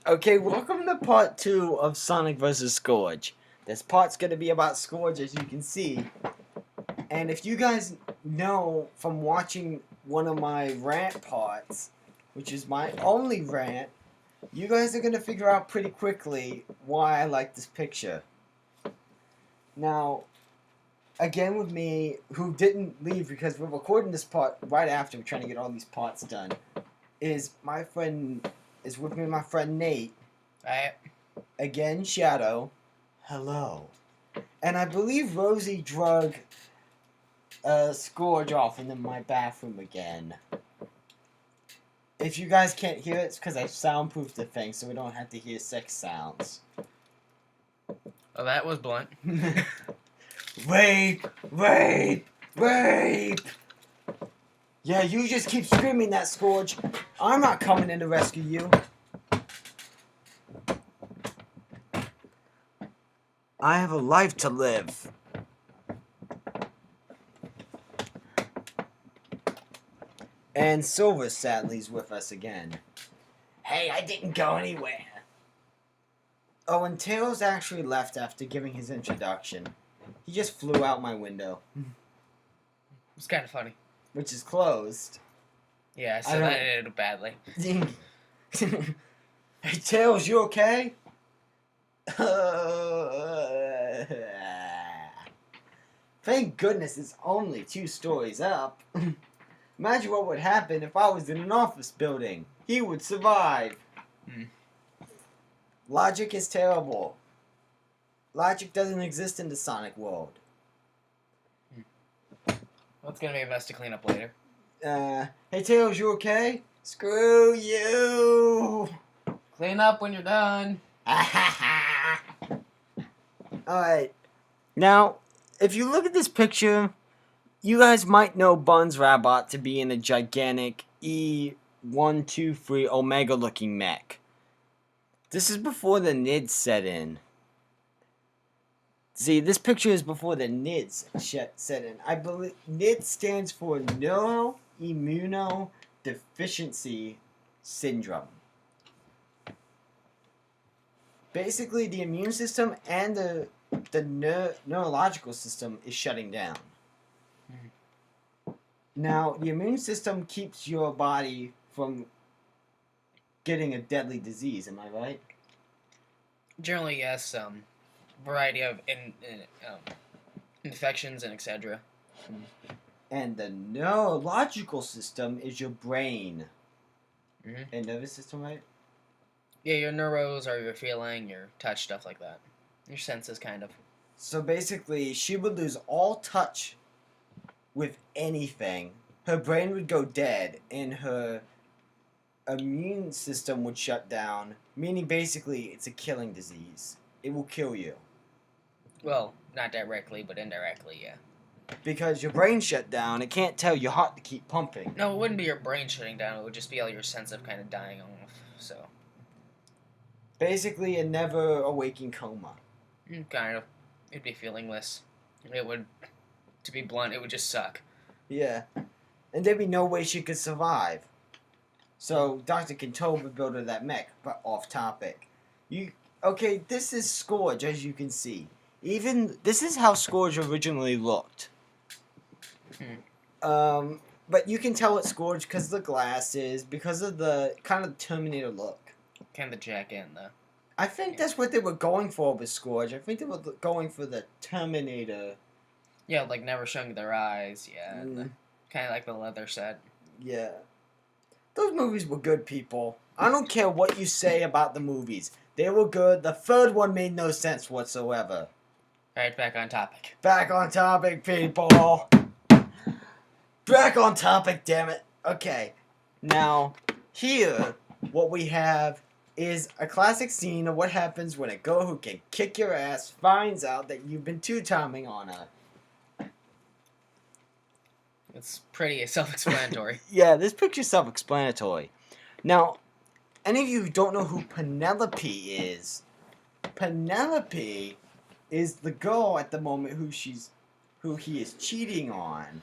Okay, welcome to part 2 of Sonic vs. Scourge. This part's going to be about Scourge, as you can see. And if you guys know from watching one of my rant parts, which is my only rant, you guys are going to figure out pretty quickly why I like this picture. Now, again with me, who didn't leave because we're recording this part right after we're trying to get all these parts done, is with me my friend Nate. Right. Again, Shadow. Hello. And I believe Rosie drug Scourge off into my bathroom again. If you guys can't hear it, it's because I soundproofed the thing so we don't have to hear sex sounds. Oh, that was blunt. Rape! Rape! Rape! Yeah, you just keep screaming that, Scourge. I'm not coming in to rescue you. I have a life to live. And Silver sadly is with us again. Hey, I didn't go anywhere. Oh, and Tails actually left after giving his introduction. He just flew out my window. It's kind of funny. Which is closed. Yeah, so that ended badly. Hey, Tails, you okay? Thank goodness it's only 2 stories up. Imagine what would happen if I was in an office building. He would survive. Logic is terrible. Logic doesn't exist in the Sonic world. What's gonna be a mess to clean up later? Hey Tails, you okay? Screw you! Clean up when you're done. Alright. Now, if you look at this picture, you guys might know Bun's Rabbot to be in a gigantic E123 Omega looking mech. This is before the N.I.D.S set in. See, this picture is before the N.I.D.S set in. I believe N.I.D.S stands for Neuroimmunodeficiency Syndrome. Basically, the immune system and the neurological system is shutting down. Now, the immune system keeps your body from getting a deadly disease, am I right? Generally, yes. Variety of infections and etc. And the neurological system is your brain. And nervous system, right? Yeah, your neuros are your feeling, your touch, stuff like that. Your senses, kind of. So basically, she would lose all touch with anything. Her brain would go dead, and her immune system would shut down, meaning basically it's a killing disease. It will kill you. Well, not directly, but indirectly, yeah. Because your brain shut down, it can't tell your heart to keep pumping. No, it wouldn't be your brain shutting down, it would just be all your sense of kind of dying off, so. Basically, a never awaking coma. Kind of. It'd be feelingless. It would, to be blunt, it would just suck. Yeah. And there'd be no way she could survive. So, Dr. Kinto would build her that mech, but off topic. Okay, this is Scourge, as you can see. This is how Scourge originally looked. But you can tell it's Scourge because of the glasses, because of the kind of Terminator look. Kind of the jack in, though. I think that's what they were going for with Scourge. I think they were going for the Terminator. Yeah, like never showing their eyes, yeah. Kind of like the leather set. Yeah. Those movies were good, people. I don't care what you say about the movies. They were good. The third one made no sense whatsoever. Alright, back on topic. Back on topic, people. Back on topic, damn it. Okay. Now, here, what we have is a classic scene of what happens when a girl who can kick your ass finds out that you've been two-timing on her. It's pretty self-explanatory. Yeah, this picture's self-explanatory. Now, any of you who don't know who Penelope is the girl at the moment who he is cheating on.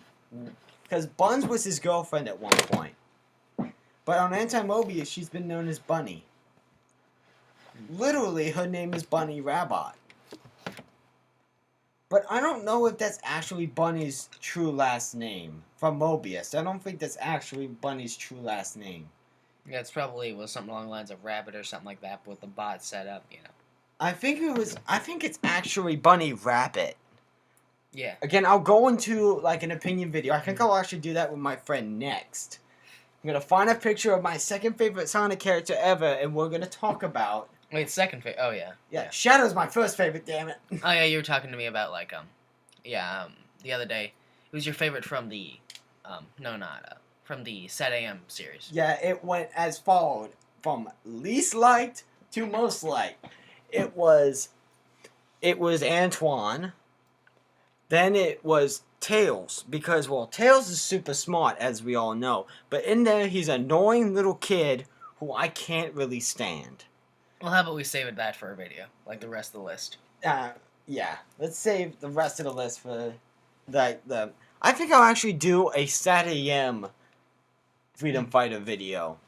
Because Buns was his girlfriend at one point. But on Anti-Mobius, she's been known as Bunny. Literally, her name is Bunny Rabbot. But I don't know if that's actually Bunny's true last name from Mobius. I don't think that's actually Bunny's true last name. Yeah, it's probably was something along the lines of Rabbit or something like that, but with the bot set up, you know. I think it's actually Bunny Rabbit. Yeah. Again, I'll go into like an opinion video. I think I'll actually do that with my friend next. I'm gonna find a picture of my second favorite Sonic character ever, and we're gonna talk about. Wait, second favorite. Oh yeah. Yeah, Shadow's my first favorite. Damn it. Oh yeah, you were talking to me about like the other day. Who's your favorite from the from the Set AM series? Yeah, it went as followed from least liked to most liked. It was Antoine. Then it was Tails, because, well, Tails is super smart, as we all know. But in there, he's an annoying little kid who I can't really stand. Well, how about we save that for a video, like the rest of the list? Yeah. Let's save the rest of the list for the. I think I'll actually do a Sat AM Freedom Fighter video,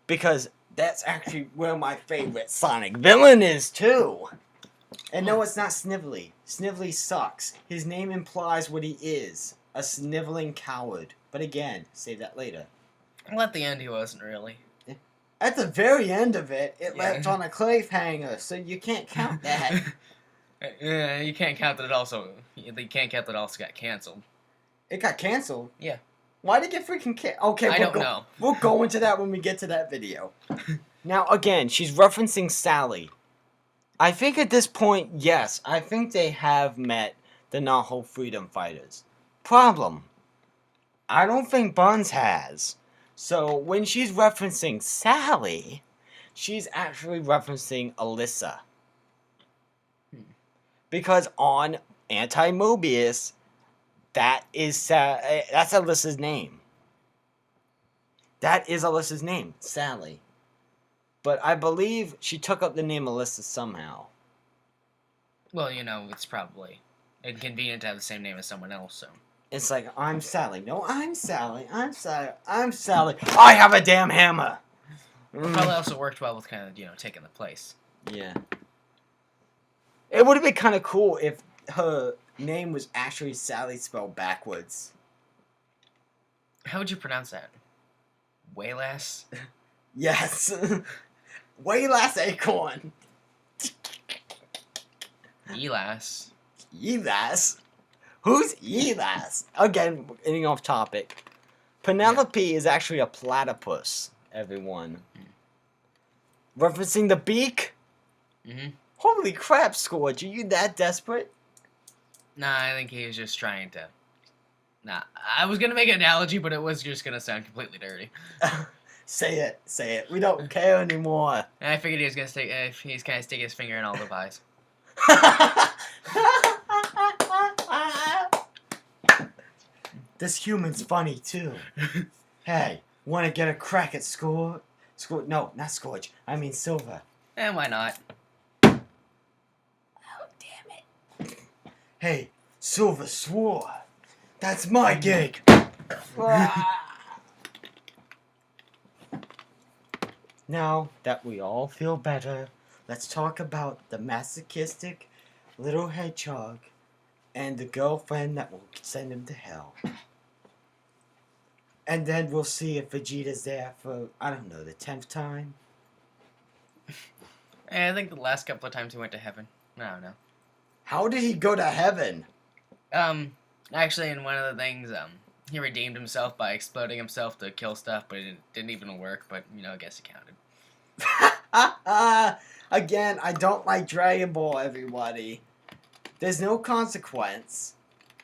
because that's actually where my favorite Sonic villain is too. And no, it's not Snively. Snively sucks. His name implies what he is. A sniveling coward. But again, save that later. Well, at the end, he wasn't really. At the very end of it, it left on a cliffhanger, so you can't count that. Yeah, you can't count that it also. You can't count that it also got canceled. It got canceled? Yeah. Why did it get freaking canceled? Okay, I don't know. We'll go into that when we get to that video. Now, again, she's referencing Sally. I think at this point, yes, I think they have met the Naho Freedom Fighters. Problem. I don't think Buns has. So when she's referencing Sally, she's actually referencing Alyssa. Because on Anti-Mobius, that's Alyssa's name. That is Alyssa's name, Sally. But I believe she took up the name Alyssa somehow. Well, you know, it's probably inconvenient to have the same name as someone else, so. It's like, I'm Sally. No, I'm Sally. I'm Sally. I'm Sally. I have a damn hammer! It probably also worked well with kind of, you know, taking the place. Yeah. It would have been kind of cool if her name was actually Sally spelled backwards. How would you pronounce that? Waylass? Yes. Way less acorn. Elas. Elas? Who's Elas? Again, getting off topic. Penelope is actually a platypus, everyone. Referencing the beak? Mm-hmm. Holy crap, Scourge, are you that desperate? Nah, I think he was just trying to... Nah, I was gonna make an analogy, but it was just gonna sound completely dirty. Say it. We don't care anymore. And I figured he was gonna he's kind of stick his finger in all the pies. This human's funny too. Hey, wanna get a crack at Scourge? No, not Scourge. I mean Silver. And why not? Oh, damn it. Hey, Silver swore. That's my gig. Now that we all feel better, let's talk about the masochistic little hedgehog and the girlfriend that will send him to hell. And then we'll see if Vegeta's there for, I don't know, the 10th time. I think the last couple of times he went to heaven. I don't know. How did he go to heaven? Actually, in one of the things, he redeemed himself by exploding himself to kill stuff, but it didn't even work, but, you know, I guess it counted. Again, I don't like Dragon Ball, everybody. There's no consequence.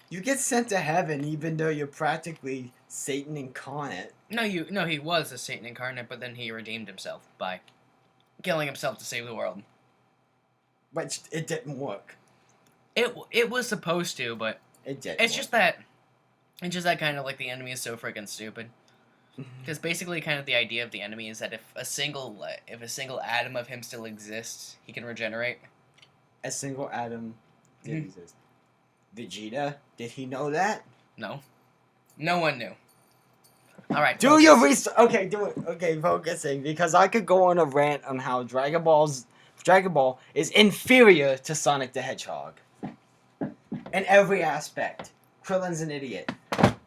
You get sent to heaven even though you're practically Satan incarnate. No, he was a Satan incarnate, but then he redeemed himself by killing himself to save the world. But it didn't work. It was supposed to, but It didn't it's work. just that kind of like the enemy is so freaking stupid. Because basically, kind of the idea of the enemy is that if a single atom of him still exists, he can regenerate. A single atom did exist. Vegeta, did he know that? No, no one knew. All right. Do your research. Okay, do it. Okay, focusing because I could go on a rant on how Dragon Ball is inferior to Sonic the Hedgehog in every aspect. Krillin's an idiot.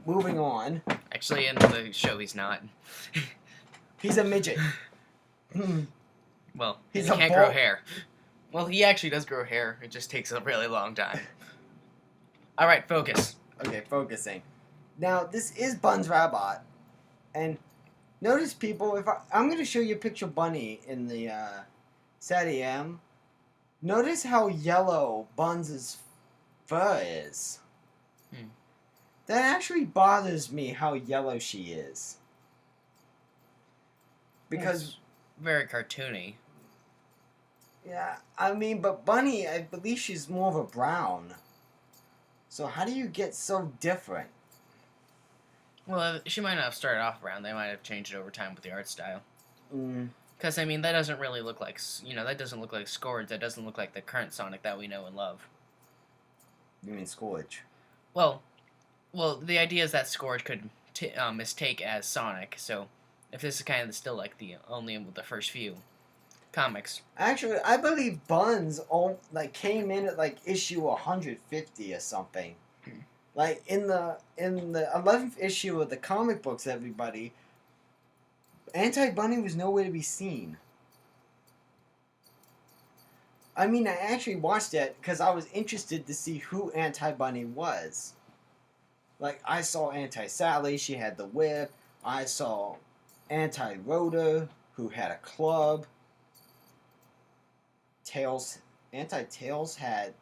Moving on. Actually, in the show, he's not. He's a midget. Well, He's he a can't ball- grow hair. Well, he actually does grow hair. It just takes a really long time. All right, focus. Okay, focusing. Now this is Bun's Rabbot, and notice people. If I'm going to show you a picture of Bunny in the SATM, notice how yellow Buns' fur is. That actually bothers me how yellow she is. Because It's very cartoony. yeah, I mean, but Bunny, I believe she's more of a brown. So how do you get so different? Well, she might not have started off brown. They might have changed it over time with the art style. Mm. Because, I mean, that doesn't really look like, that doesn't look like Scourge. That doesn't look like the current Sonic that we know and love. You mean Scourge? Well, the idea is that Scourge could mistake as Sonic, so if this is kind of still like only with the first few comics. Actually, I believe Buns came in at issue 150 or something. Like in the 11th issue of the comic books, everybody, Anti-Bunny was nowhere to be seen. I mean, I actually watched it because I was interested to see who Anti-Bunny was. Like, I saw Anti-Sally, she had the whip. I saw Anti-Rhoda, who had a club. Anti-Tails had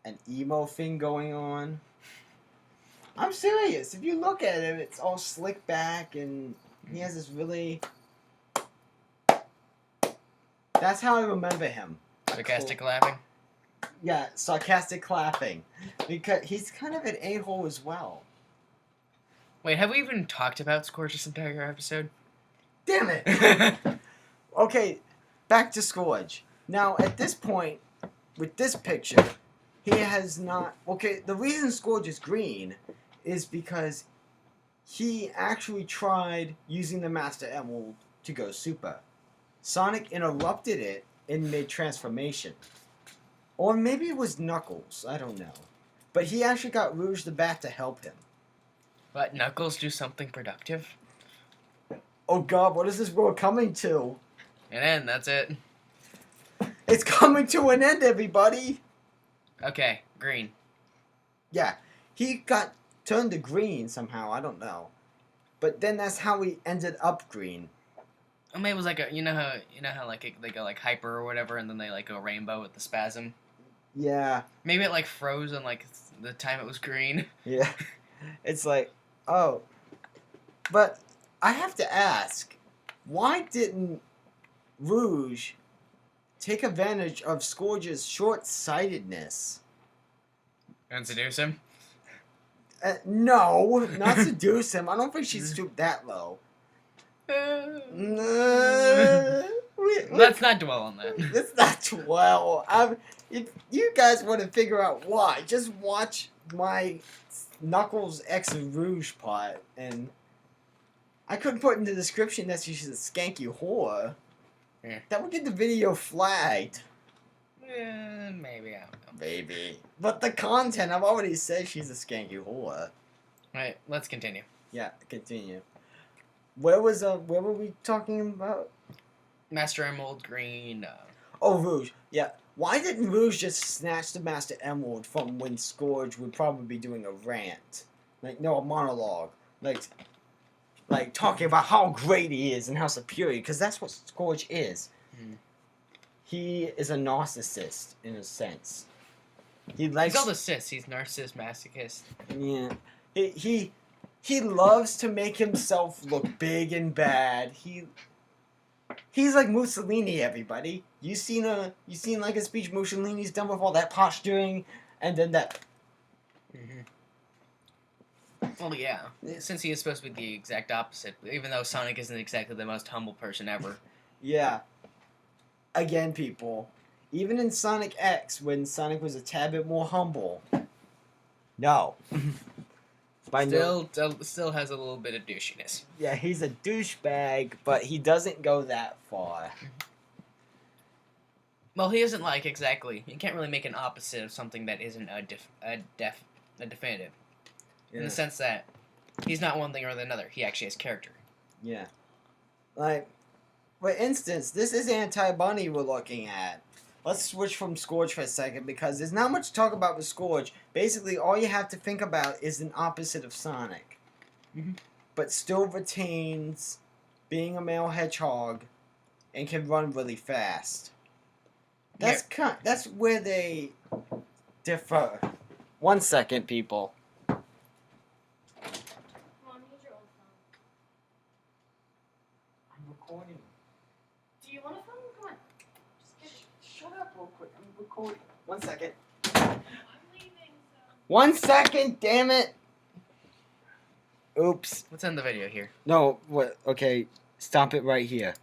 an emo thing going on. I'm serious. If you look at him, it's all slick back, and he has this really... That's how I remember him. Sarcastic laughing? Yeah, sarcastic clapping. Because he's kind of an a-hole as well. Wait, have we even talked about Scourge this entire episode? Damn it! Okay, back to Scourge. Now, at this point, with this picture, he has not... Okay, the reason Scourge is green is because he actually tried using the Master Emerald to go super. Sonic interrupted it in mid-transformation. Or maybe it was Knuckles, I don't know. But he actually got Rouge the Bat to help him. Let Knuckles do something productive? Oh god, what is this world coming to? An end, that's it. It's coming to an end, everybody! Okay, green. Yeah, he got turned to green somehow, I don't know. But then that's how he ended up green. I mean, it was like a, you know how like they go like hyper or whatever, and then they like go rainbow with the spasm. Yeah. Maybe it like froze on like the time it was green. Yeah. It's like, oh. But I have to ask, why didn't Rouge take advantage of Scourge's short-sightedness? And seduce him? No, not seduce him. I don't think she'd stoop that low. Let's not dwell on that. Let's not dwell. If you guys want to figure out why, just watch my Knuckles X Rouge part, and I couldn't put in the description that she's a skanky whore. Yeah. That would get the video flagged. Maybe, I don't know. Maybe. But the content, I've already said she's a skanky whore. Alright, let's continue. Yeah, continue. Where were we talking about? Master Emerald green. Oh, Rouge. Yeah. Why didn't Rouge just snatch the Master Emerald from when Scourge would probably be doing a rant? Like, no, a monologue. Like talking about how great he is and how superior, because that's what Scourge is. He is a narcissist, in a sense. He's all the cis. He's narcissist, masochist. Yeah. He loves to make himself look big and bad. He's like Mussolini, everybody. You seen like a speech Mussolini's done with all that posturing and then that. Well, yeah. Since he is supposed to be the exact opposite, even though Sonic isn't exactly the most humble person ever. Yeah. Again, people. Even in Sonic X, when Sonic was a tad bit more humble. No. Still has a little bit of douchiness. Yeah, he's a douchebag, but he doesn't go that far. Well, he isn't like exactly. You can't really make an opposite of something that isn't a definitive. Yeah. In the sense that he's not one thing or another. He actually has character. Yeah. Like, for instance, this is Anti-Bunny we're looking at. Let's switch from Scourge for a second because there's not much to talk about with Scourge. Basically, all you have to think about is an opposite of Sonic. Mm-hmm. But still retains being a male hedgehog and can run really fast. That's where they differ. 1 second, people. Mom, use your old phone. I'm recording. Do you want a phone? Come on. Just get it. Shut up real quick. I'm recording. 1 second. I'm leaving, so. 1 second, damn it. Oops. Let's end the video here. No, what? Okay, stop it right here.